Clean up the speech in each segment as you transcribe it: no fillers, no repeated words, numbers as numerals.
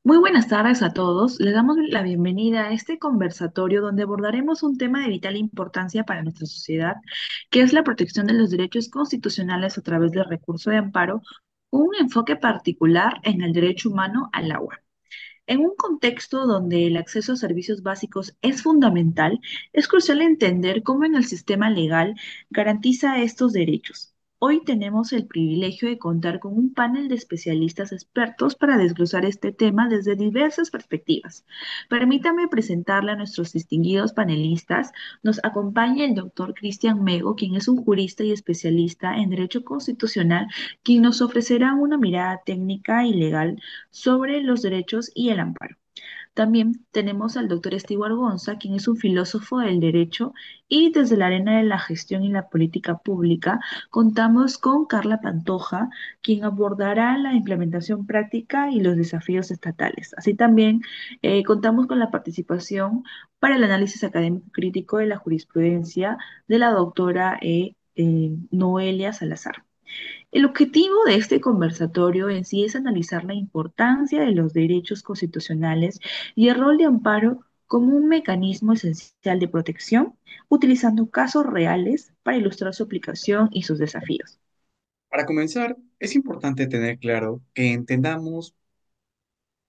Muy buenas tardes a todos. Les damos la bienvenida a este conversatorio donde abordaremos un tema de vital importancia para nuestra sociedad, que es la protección de los derechos constitucionales a través del recurso de amparo, con un enfoque particular en el derecho humano al agua. En un contexto donde el acceso a servicios básicos es fundamental, es crucial entender cómo en el sistema legal garantiza estos derechos. Hoy tenemos el privilegio de contar con un panel de especialistas expertos para desglosar este tema desde diversas perspectivas. Permítame presentarle a nuestros distinguidos panelistas. Nos acompaña el doctor Cristian Mego, quien es un jurista y especialista en Derecho Constitucional, quien nos ofrecerá una mirada técnica y legal sobre los derechos y el amparo. También tenemos al doctor Stewart Gonza, quien es un filósofo del derecho, y desde la arena de la gestión y la política pública contamos con Carla Pantoja, quien abordará la implementación práctica y los desafíos estatales. Así también contamos con la participación para el análisis académico crítico de la jurisprudencia de la doctora Noelia Salazar. El objetivo de este conversatorio en sí es analizar la importancia de los derechos constitucionales y el rol de amparo como un mecanismo esencial de protección, utilizando casos reales para ilustrar su aplicación y sus desafíos. Para comenzar, es importante tener claro que entendamos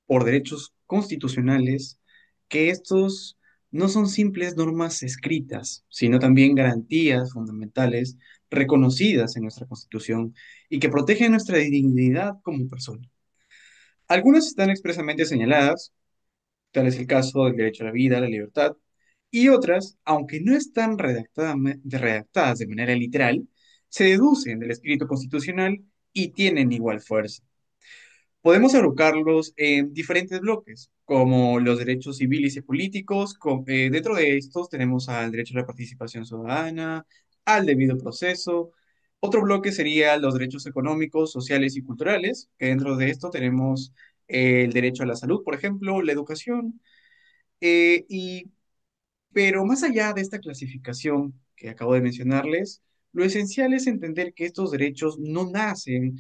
por derechos constitucionales que estos no son simples normas escritas, sino también garantías fundamentales reconocidas en nuestra Constitución y que protegen nuestra dignidad como persona. Algunas están expresamente señaladas, tal es el caso del derecho a la vida, a la libertad, y otras, aunque no están redactadas de manera literal, se deducen del espíritu constitucional y tienen igual fuerza. Podemos agruparlos en diferentes bloques, como los derechos civiles y políticos. Dentro de estos tenemos al derecho a la participación ciudadana, al debido proceso. Otro bloque sería los derechos económicos, sociales y culturales, que dentro de esto tenemos el derecho a la salud, por ejemplo, la educación. eh, y, pero más allá de esta clasificación que acabo de mencionarles, lo esencial es entender que estos derechos no nacen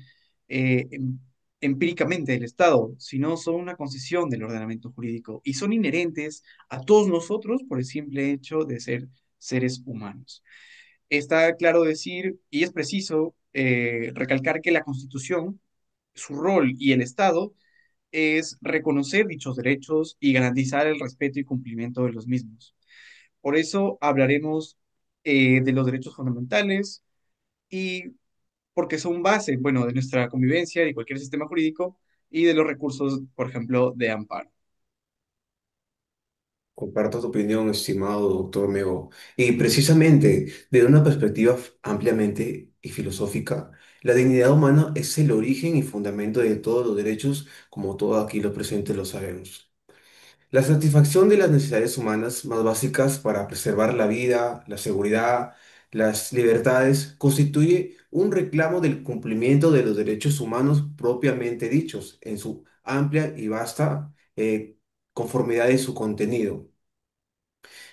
eh, em- empíricamente del Estado, sino son una concesión del ordenamiento jurídico y son inherentes a todos nosotros por el simple hecho de ser seres humanos. Está claro decir, y es preciso recalcar que la Constitución, su rol y el Estado es reconocer dichos derechos y garantizar el respeto y cumplimiento de los mismos. Por eso hablaremos de los derechos fundamentales y porque son base, bueno, de nuestra convivencia y cualquier sistema jurídico y de los recursos, por ejemplo, de amparo. Comparto tu opinión, estimado doctor Mego. Y precisamente, desde una perspectiva ampliamente y filosófica, la dignidad humana es el origen y fundamento de todos los derechos, como todos aquí los presentes lo sabemos. La satisfacción de las necesidades humanas más básicas para preservar la vida, la seguridad, las libertades, constituye un reclamo del cumplimiento de los derechos humanos propiamente dichos, en su amplia y vasta conformidad de su contenido.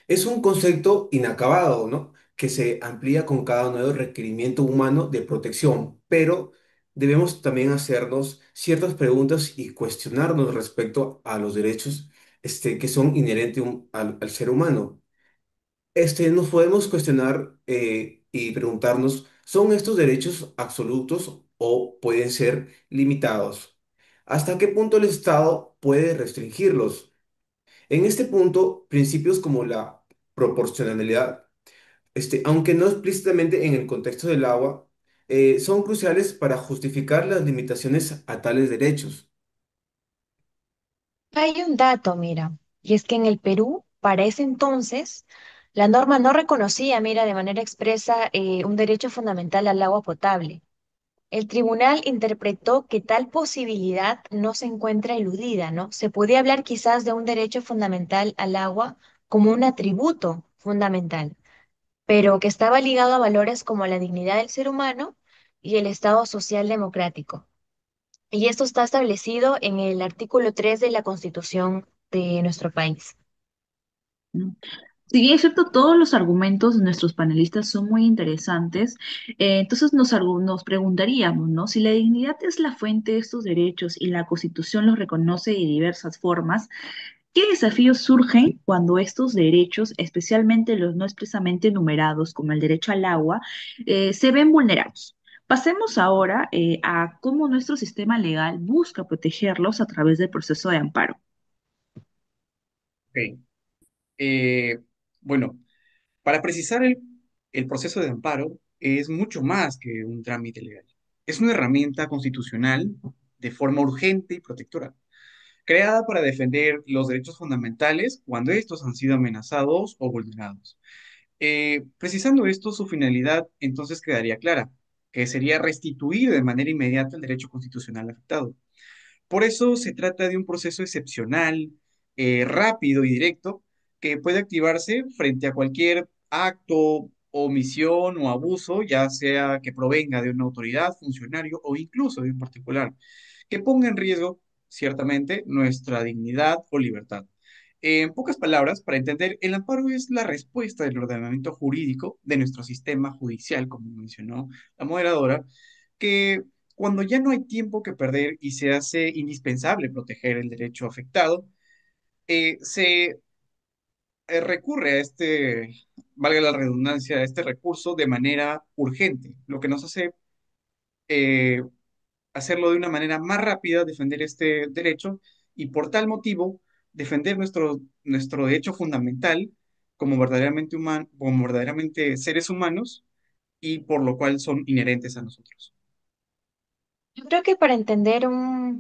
Es un concepto inacabado, ¿no? Que se amplía con cada nuevo requerimiento humano de protección, pero debemos también hacernos ciertas preguntas y cuestionarnos respecto a los derechos que son inherentes al ser humano. Nos podemos cuestionar y preguntarnos, ¿son estos derechos absolutos o pueden ser limitados? ¿Hasta qué punto el Estado puede restringirlos? En este punto, principios como la proporcionalidad, aunque no explícitamente en el contexto del agua, son cruciales para justificar las limitaciones a tales derechos. Hay un dato, mira, y es que en el Perú, para ese entonces, la norma no reconocía, mira, de manera expresa un derecho fundamental al agua potable. El tribunal interpretó que tal posibilidad no se encuentra eludida, ¿no? Se podía hablar quizás de un derecho fundamental al agua como un atributo fundamental, pero que estaba ligado a valores como la dignidad del ser humano y el Estado social democrático. Y esto está establecido en el artículo 3 de la Constitución de nuestro país. Si bien es cierto, todos los argumentos de nuestros panelistas son muy interesantes, entonces nos preguntaríamos, ¿no? Si la dignidad es la fuente de estos derechos y la Constitución los reconoce de diversas formas, ¿qué desafíos surgen cuando estos derechos, especialmente los no expresamente enumerados, como el derecho al agua, se ven vulnerados? Pasemos ahora a cómo nuestro sistema legal busca protegerlos a través del proceso de amparo. Ok. Eh, bueno, para precisar el proceso de amparo es mucho más que un trámite legal. Es una herramienta constitucional de forma urgente y protectora, creada para defender los derechos fundamentales cuando estos han sido amenazados o vulnerados. Precisando esto, su finalidad entonces quedaría clara, que sería restituir de manera inmediata el derecho constitucional afectado. Por eso se trata de un proceso excepcional, rápido y directo, que puede activarse frente a cualquier acto, omisión o abuso, ya sea que provenga de una autoridad, funcionario o incluso de un particular, que ponga en riesgo, ciertamente, nuestra dignidad o libertad. En pocas palabras, para entender, el amparo es la respuesta del ordenamiento jurídico de nuestro sistema judicial, como mencionó la moderadora, que cuando ya no hay tiempo que perder y se hace indispensable proteger el derecho afectado, se recurre a este, valga la redundancia, a este recurso de manera urgente, lo que nos hace eh, hacerlo de una manera más rápida, defender este derecho y por tal motivo defender nuestro derecho fundamental como como verdaderamente seres humanos y por lo cual son inherentes a nosotros. Yo creo que para entender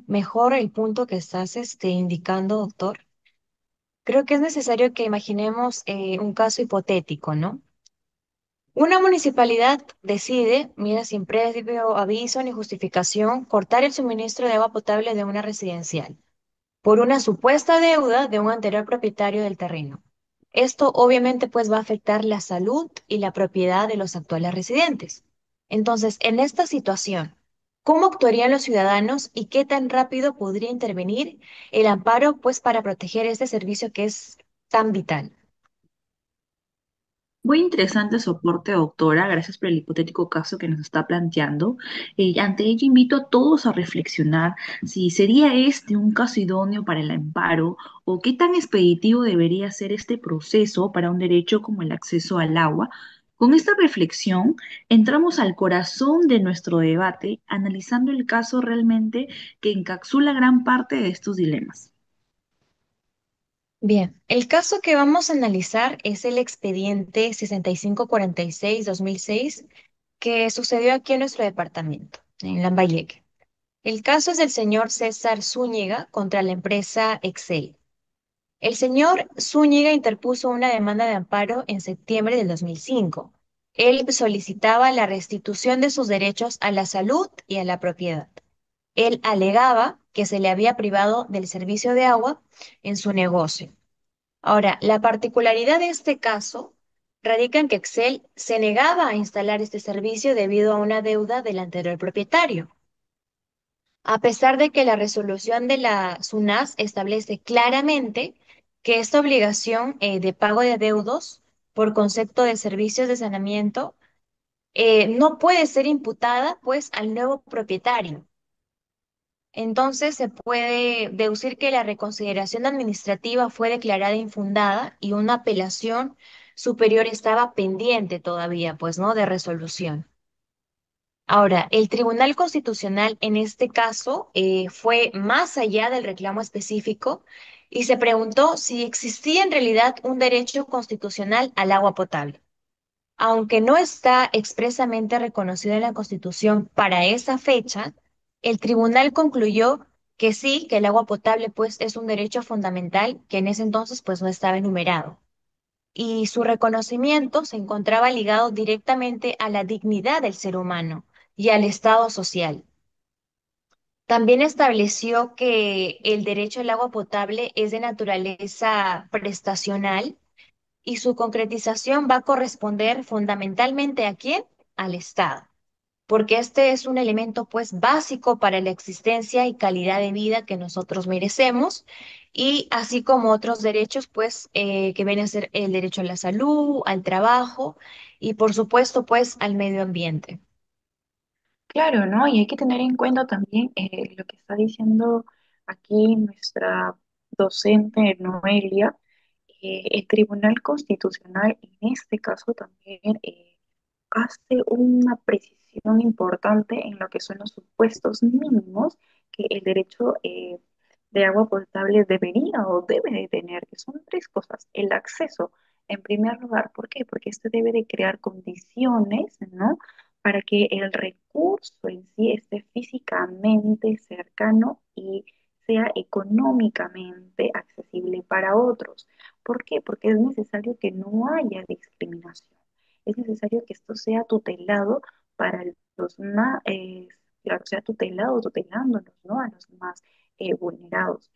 mejor el punto que estás indicando, doctor, creo que es necesario que imaginemos un caso hipotético, ¿no? Una municipalidad decide, mira, sin previo aviso ni justificación, cortar el suministro de agua potable de una residencial por una supuesta deuda de un anterior propietario del terreno. Esto obviamente pues va a afectar la salud y la propiedad de los actuales residentes. Entonces, en esta situación, ¿cómo actuarían los ciudadanos y qué tan rápido podría intervenir el amparo pues para proteger este servicio que es tan vital? Muy interesante su aporte, doctora. Gracias por el hipotético caso que nos está planteando. Ante ello, invito a todos a reflexionar si sería este un caso idóneo para el amparo o qué tan expeditivo debería ser este proceso para un derecho como el acceso al agua. Con esta reflexión, entramos al corazón de nuestro debate, analizando el caso realmente que encapsula gran parte de estos dilemas. Bien, el caso que vamos a analizar es el expediente 6546-2006 que sucedió aquí en nuestro departamento, en Lambayeque. El caso es del señor César Zúñiga contra la empresa Excel. El señor Zúñiga interpuso una demanda de amparo en septiembre del 2005. Él solicitaba la restitución de sus derechos a la salud y a la propiedad. Él alegaba que se le había privado del servicio de agua en su negocio. Ahora, la particularidad de este caso radica en que Excel se negaba a instalar este servicio debido a una deuda del anterior propietario. A pesar de que la resolución de la SUNAS establece claramente que esta obligación de pago de adeudos por concepto de servicios de saneamiento no puede ser imputada pues al nuevo propietario. Entonces se puede deducir que la reconsideración administrativa fue declarada infundada y una apelación superior estaba pendiente todavía, pues, ¿no? De resolución. Ahora, el Tribunal Constitucional en este caso fue más allá del reclamo específico y se preguntó si existía en realidad un derecho constitucional al agua potable. Aunque no está expresamente reconocido en la Constitución para esa fecha, el tribunal concluyó que sí, que el agua potable pues es un derecho fundamental que en ese entonces pues no estaba enumerado. Y su reconocimiento se encontraba ligado directamente a la dignidad del ser humano y al estado social. También estableció que el derecho al agua potable es de naturaleza prestacional y su concretización va a corresponder fundamentalmente ¿a quién? Al Estado. porque este es un elemento pues básico para la existencia y calidad de vida que nosotros merecemos, y así como otros derechos pues que vienen a ser el derecho a la salud, al trabajo y por supuesto pues al medio ambiente. Claro, ¿no? Y hay que tener en cuenta también lo que está diciendo aquí nuestra docente Noelia. El Tribunal Constitucional en este caso también hace una precisión importante en lo que son los supuestos mínimos que el derecho de agua potable debería o debe de tener, que son tres cosas. El acceso, en primer lugar, ¿por qué? Porque este debe de crear condiciones, ¿no? Para que el recurso en sí esté físicamente cercano y sea económicamente accesible para otros. ¿Por qué? Porque es necesario que no haya discriminación. Es necesario que esto sea tutelado para los más, claro, sea tutelado, tutelándolos, ¿no? A los más vulnerados.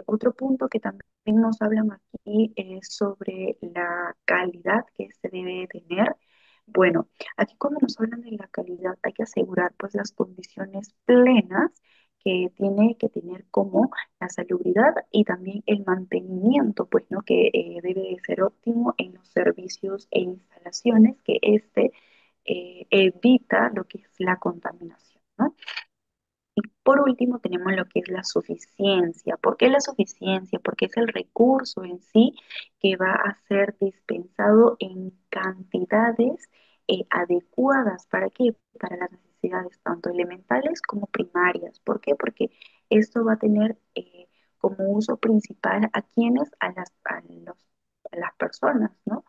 Otro punto que también nos hablan aquí es sobre la calidad que se debe tener. Bueno, aquí cuando nos hablan de la calidad hay que asegurar pues las condiciones plenas que tiene que tener como la salubridad y también el mantenimiento, pues, ¿no? Que debe de ser óptimo en los servicios e instalaciones, que evita lo que es la contaminación, ¿no? Y por último tenemos lo que es la suficiencia. ¿Por qué la suficiencia? Porque es el recurso en sí que va a ser dispensado en cantidades adecuadas. ¿Para qué? Para las necesidades tanto elementales como primarias. ¿Por qué? Porque esto va a tener como uso principal a quienes, a las personas, ¿no?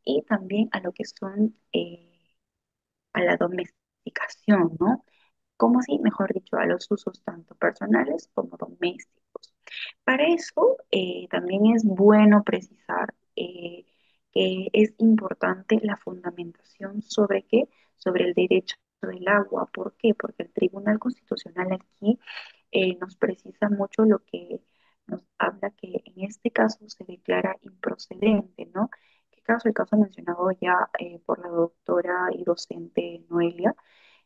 Y también a lo que son a la domesticación, ¿no? Como así, mejor dicho, a los usos tanto personales como domésticos. Para eso, también es bueno precisar que es importante la fundamentación sobre qué, sobre el derecho del agua. ¿Por qué? Porque el Tribunal Constitucional aquí nos precisa mucho lo que nos habla que en este caso se declara improcedente, ¿no? ¿Qué caso? El caso mencionado ya por la doctora y docente Noelia,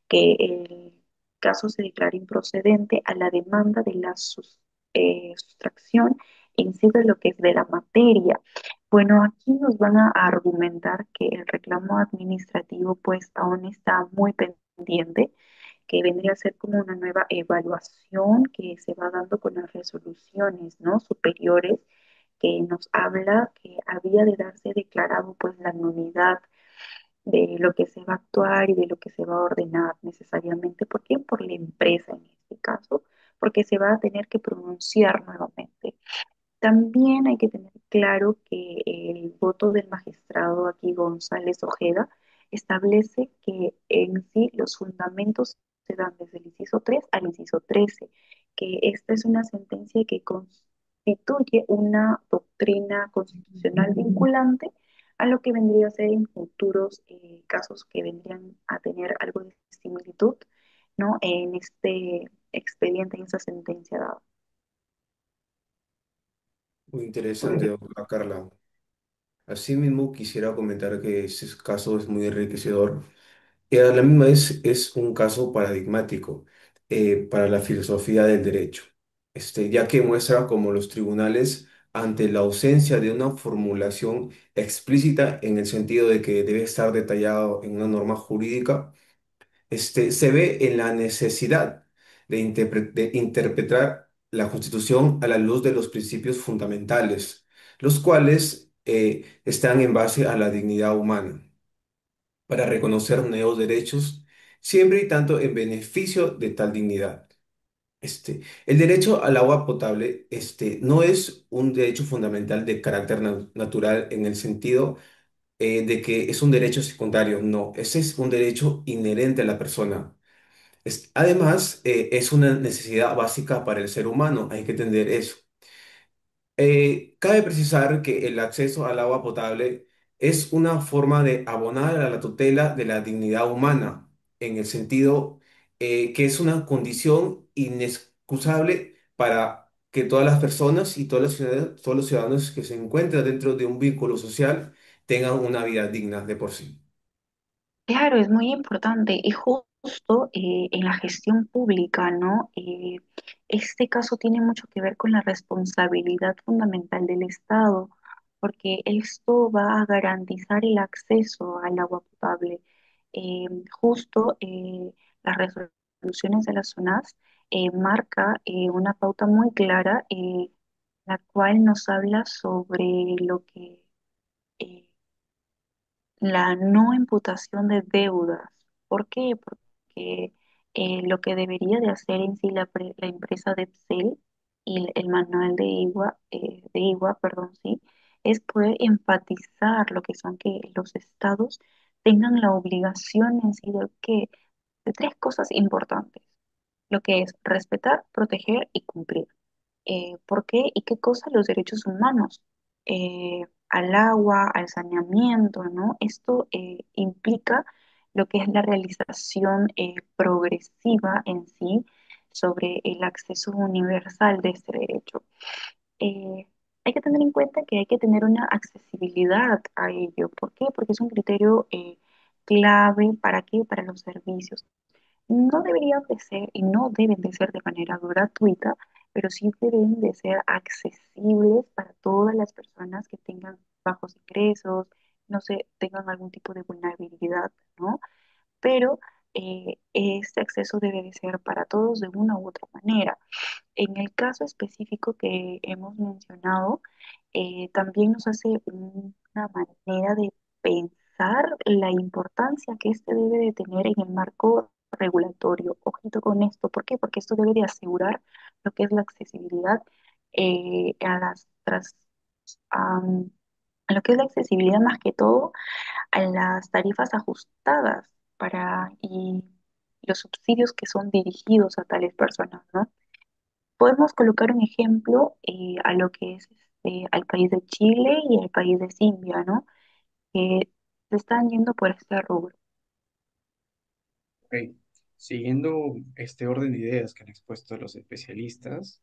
que el caso se declara improcedente a la demanda de la sustracción en sí de lo que es de la materia. Bueno, aquí nos van a argumentar que el reclamo administrativo pues aún está muy pendiente, que vendría a ser como una nueva evaluación que se va dando con las resoluciones, ¿no? Superiores, que nos habla que había de darse declarado pues la nulidad de lo que se va a actuar y de lo que se va a ordenar necesariamente. ¿Por qué? Por la empresa en este caso, porque se va a tener que pronunciar nuevamente. También hay que tener claro que el voto del magistrado aquí González Ojeda establece que en sí los fundamentos se dan desde el inciso 3 al inciso 13, que esta es una sentencia que constituye una doctrina constitucional vinculante a lo que vendría a ser en futuros casos que vendrían a tener algo de similitud, ¿no? En este expediente, en esa sentencia dada. Muy interesante, doctora Carla. Asimismo, quisiera comentar que ese caso es muy enriquecedor y a la misma vez es un caso paradigmático para la filosofía del derecho, ya que muestra cómo los tribunales, ante la ausencia de una formulación explícita en el sentido de que debe estar detallado en una norma jurídica, se ve en la necesidad de interpretar la Constitución a la luz de los principios fundamentales, los cuales están en base a la dignidad humana, para reconocer nuevos derechos, siempre y tanto en beneficio de tal dignidad. El derecho al agua potable, no es un derecho fundamental de carácter natural en el sentido de que es un derecho secundario. No, ese es un derecho inherente a la persona. Además, es una necesidad básica para el ser humano, hay que entender eso. Cabe precisar que el acceso al agua potable es una forma de abonar a la tutela de la dignidad humana, en el sentido que es una condición inexcusable para que todas las personas y todos los ciudadanos que se encuentran dentro de un vínculo social tengan una vida digna de por sí. Claro, es muy importante y justo en la gestión pública, ¿no? Este caso tiene mucho que ver con la responsabilidad fundamental del Estado, porque esto va a garantizar el acceso al agua potable. Justo las resoluciones de las zonas marca una pauta muy clara, la cual nos habla sobre lo que eh, la no imputación de deudas. ¿Por qué? Porque lo que debería de hacer en sí la empresa de Excel y el manual de IWA, perdón, sí, es poder enfatizar lo que son que los estados tengan la obligación en sí de tres cosas importantes, lo que es respetar, proteger y cumplir. ¿Por qué y qué cosa los derechos humanos? Al agua, al saneamiento, ¿no? Esto implica lo que es la realización progresiva en sí sobre el acceso universal de este derecho. Eh, Hay que tener en cuenta que hay que tener una accesibilidad a ello. ¿Por qué? Porque es un criterio clave para qué, para los servicios. No deberían de ser y no deben de ser de manera gratuita, pero sí deben de ser accesibles para todas las personas que tengan bajos ingresos, no sé, tengan algún tipo de vulnerabilidad, ¿no? Pero este acceso debe de ser para todos de una u otra manera. En el caso específico que hemos mencionado, también nos hace una manera de pensar la importancia que este debe de tener en el marco regulatorio. Ojito con esto, ¿por qué? Porque esto debe de asegurar lo que es la accesibilidad a am, a lo que es la accesibilidad más que todo a las tarifas ajustadas y los subsidios que son dirigidos a tales personas, ¿no? Podemos colocar un ejemplo a lo que es al país de Chile y al país de Zambia, ¿no? Que se están yendo por este rubro. Ok. Siguiendo este orden de ideas que han expuesto los especialistas,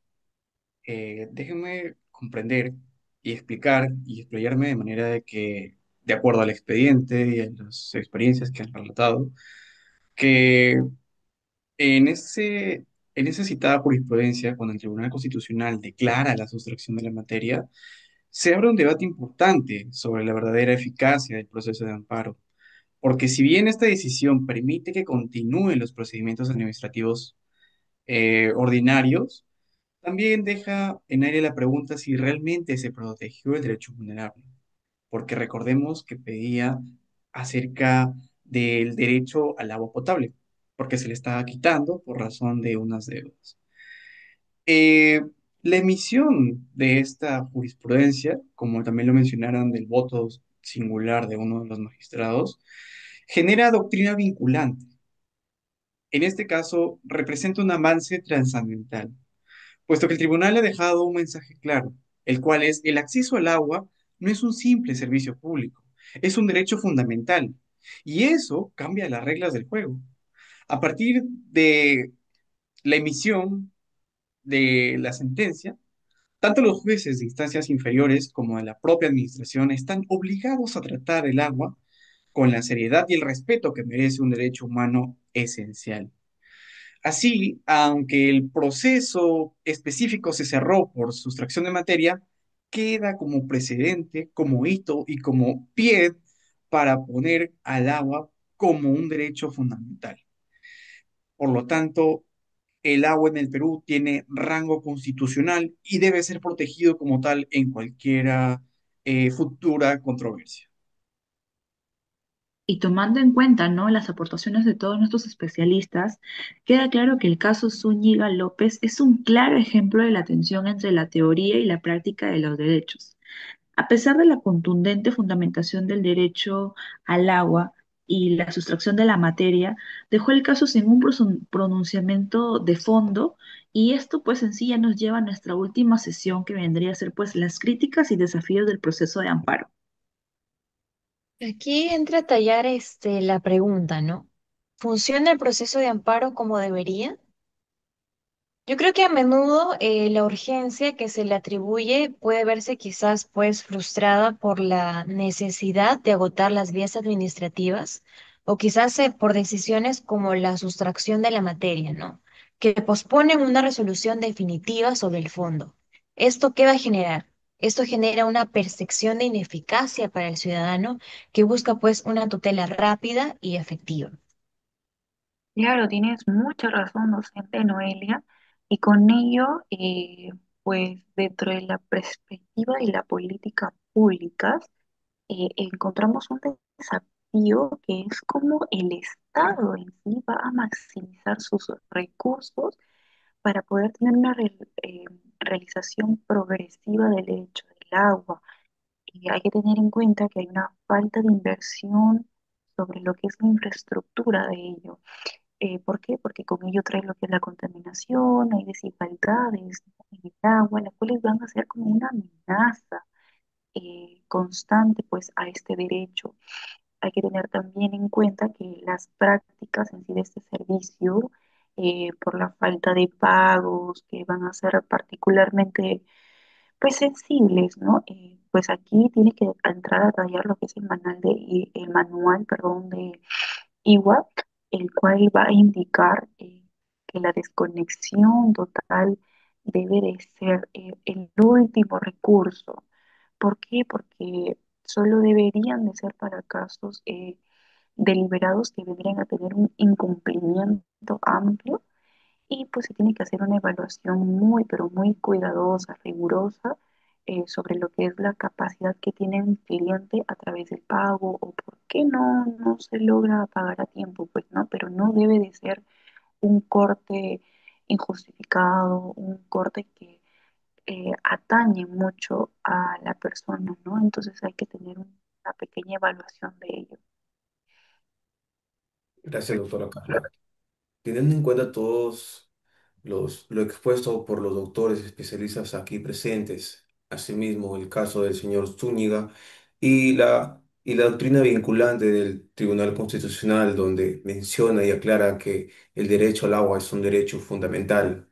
déjenme comprender y explicar y explayarme de manera de que, de acuerdo al expediente y a las experiencias que han relatado, que en en esa citada jurisprudencia, cuando el Tribunal Constitucional declara la sustracción de la materia, se abre un debate importante sobre la verdadera eficacia del proceso de amparo. Porque si bien esta decisión permite que continúen los procedimientos administrativos ordinarios, también deja en aire la pregunta si realmente se protegió el derecho vulnerable, porque recordemos que pedía acerca del derecho al agua potable, porque se le estaba quitando por razón de unas deudas. Eh, la emisión de esta jurisprudencia, como también lo mencionaron del voto singular de uno de los magistrados, genera doctrina vinculante. En este caso, representa un avance trascendental, puesto que el tribunal ha dejado un mensaje claro, el cual es el acceso al agua no es un simple servicio público, es un derecho fundamental. Y eso cambia las reglas del juego. A partir de la emisión de la sentencia, tanto los jueces de instancias inferiores como de la propia administración están obligados a tratar el agua con la seriedad y el respeto que merece un derecho humano esencial. Así, aunque el proceso específico se cerró por sustracción de materia, queda como precedente, como hito y como pie para poner al agua como un derecho fundamental. Por lo tanto, el agua en el Perú tiene rango constitucional y debe ser protegido como tal en cualquier futura controversia. Y tomando en cuenta, ¿no?, las aportaciones de todos nuestros especialistas, queda claro que el caso Zúñiga López es un claro ejemplo de la tensión entre la teoría y la práctica de los derechos. A pesar de la contundente fundamentación del derecho al agua y la sustracción de la materia, dejó el caso sin un pronunciamiento de fondo, y esto pues en sí ya nos lleva a nuestra última sesión, que vendría a ser pues las críticas y desafíos del proceso de amparo. Aquí entra a tallar la pregunta, ¿no? ¿Funciona el proceso de amparo como debería? Yo creo que a menudo la urgencia que se le atribuye puede verse quizás pues frustrada por la necesidad de agotar las vías administrativas, o quizás por decisiones como la sustracción de la materia, ¿no? Que posponen una resolución definitiva sobre el fondo. ¿Esto qué va a generar? Esto genera una percepción de ineficacia para el ciudadano que busca pues una tutela rápida y efectiva. Claro, tienes mucha razón, docente Noelia, y con ello, pues dentro de la perspectiva de la política pública, encontramos un desafío que es cómo el Estado en sí va a maximizar sus recursos para poder tener una realización progresiva del derecho del agua. Y hay que tener en cuenta que hay una falta de inversión sobre lo que es la infraestructura de ello. ¿Por qué? Porque con ello trae lo que es la contaminación, hay desigualdades, ¿no?, en el agua, las cuales van a ser como una amenaza constante pues a este derecho. Hay que tener también en cuenta que las prácticas en sí de este servicio, por la falta de pagos, que van a ser particularmente pues sensibles, ¿no? Pues aquí tiene que entrar a tallar lo que es el manual, perdón, de IWA, el cual va a indicar que la desconexión total debe de ser el último recurso. ¿Por qué? Porque solo deberían de ser para casos deliberados que vendrían a tener un incumplimiento amplio, y pues se tiene que hacer una evaluación muy, pero muy cuidadosa, rigurosa, sobre lo que es la capacidad que tiene el cliente a través del pago, o por qué no se logra pagar a tiempo, pues no, pero no debe de ser un corte injustificado, un corte que atañe mucho a la persona, ¿no? Entonces hay que tener una pequeña evaluación de ello. Gracias, doctora Carla. Teniendo en cuenta todos lo expuesto por los doctores especialistas aquí presentes, asimismo el caso del señor Zúñiga y la doctrina vinculante del Tribunal Constitucional, donde menciona y aclara que el derecho al agua es un derecho fundamental.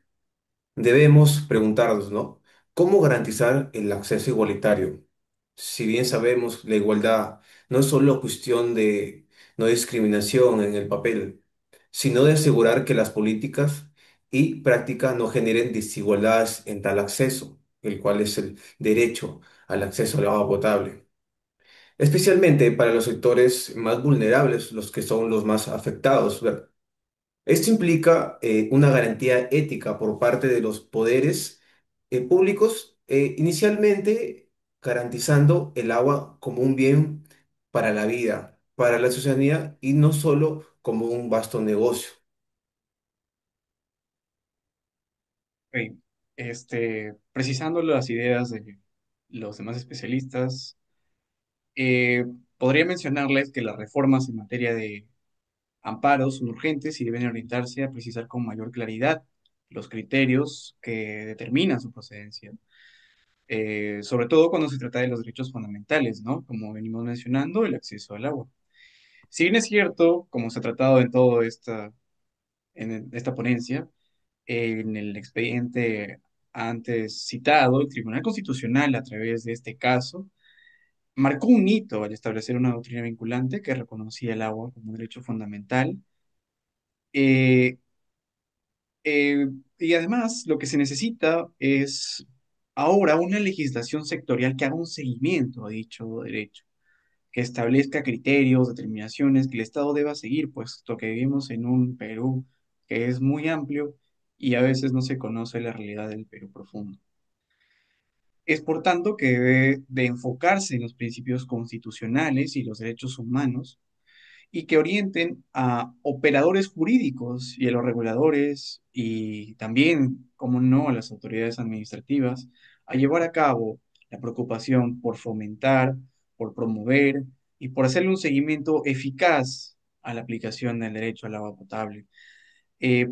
Debemos preguntarnos, ¿no? ¿Cómo garantizar el acceso igualitario? Si bien sabemos la igualdad no es solo cuestión de no discriminación en el papel, sino de asegurar que las políticas y prácticas no generen desigualdades en tal acceso, el cual es el derecho al acceso al agua potable, especialmente para los sectores más vulnerables, los que son los más afectados. Esto implica una garantía ética por parte de los poderes públicos, inicialmente garantizando el agua como un bien para la vida, para la ciudadanía y no solo como un vasto negocio. Ok, precisando las ideas de los demás especialistas, eh, podría mencionarles que las reformas en materia de amparos son urgentes y deben orientarse a precisar con mayor claridad los criterios que determinan su procedencia, sobre todo cuando se trata de los derechos fundamentales, ¿no? Como venimos mencionando, el acceso al agua. Si bien es cierto, como se ha tratado en esta ponencia, en el expediente antes citado, el Tribunal Constitucional, a través de este caso, marcó un hito al establecer una doctrina vinculante que reconocía el agua como un derecho fundamental. eh, y además, lo que se necesita es ahora una legislación sectorial que haga un seguimiento a dicho derecho, que establezca criterios, determinaciones que el Estado deba seguir, puesto que vivimos en un Perú que es muy amplio y a veces no se conoce la realidad del Perú profundo. Es por tanto que debe de enfocarse en los principios constitucionales y los derechos humanos, y que orienten a operadores jurídicos y a los reguladores y también, como no, a las autoridades administrativas a llevar a cabo la preocupación por fomentar, por promover y por hacerle un seguimiento eficaz a la aplicación del derecho al agua potable,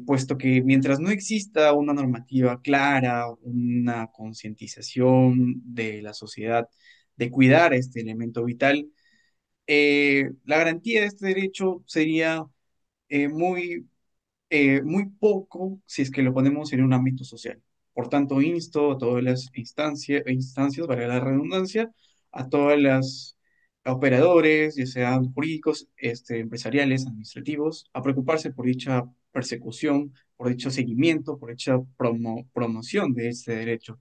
puesto que mientras no exista una normativa clara, una concientización de la sociedad de cuidar este elemento vital, la garantía de este derecho sería muy poco si es que lo ponemos en un ámbito social. Por tanto, insto a todas las instancias, valga la redundancia, a todas las a operadores, ya sean jurídicos, empresariales, administrativos, a preocuparse por dicha persecución, por dicho seguimiento, por dicha promoción de este derecho.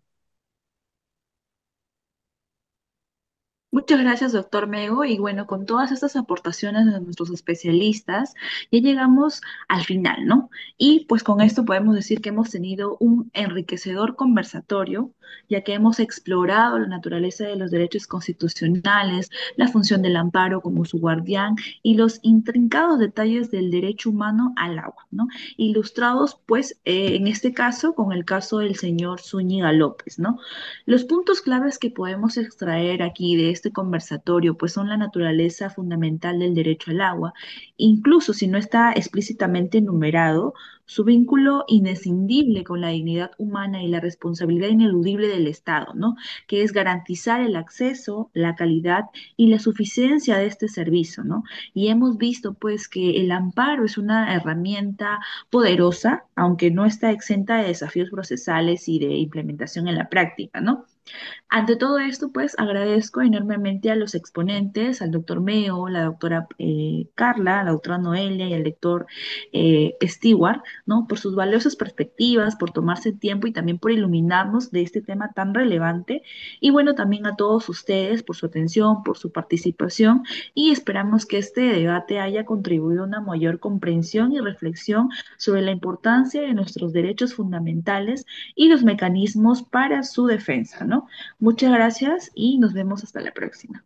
Muchas gracias, doctor Mego. Y bueno, con todas estas aportaciones de nuestros especialistas, ya llegamos al final, ¿no? Y pues con esto podemos decir que hemos tenido un enriquecedor conversatorio, ya que hemos explorado la naturaleza de los derechos constitucionales, la función del amparo como su guardián y los intrincados detalles del derecho humano al agua, ¿no? Ilustrados, pues, en este caso, con el caso del señor Zúñiga López, ¿no? Los puntos claves que podemos extraer aquí de este conversatorio, pues son la naturaleza fundamental del derecho al agua, incluso si no está explícitamente enumerado, su vínculo inescindible con la dignidad humana y la responsabilidad ineludible del Estado, ¿no? Que es garantizar el acceso, la calidad y la suficiencia de este servicio, ¿no? Y hemos visto, pues, que el amparo es una herramienta poderosa, aunque no está exenta de desafíos procesales y de implementación en la práctica, ¿no? Ante todo esto, pues agradezco enormemente a los exponentes, al doctor Meo, la doctora Carla, la doctora Noelia y al doctor Stewart, ¿no? Por sus valiosas perspectivas, por tomarse el tiempo y también por iluminarnos de este tema tan relevante. Y bueno, también a todos ustedes por su atención, por su participación y esperamos que este debate haya contribuido a una mayor comprensión y reflexión sobre la importancia de nuestros derechos fundamentales y los mecanismos para su defensa, ¿no? Muchas gracias y nos vemos hasta la próxima.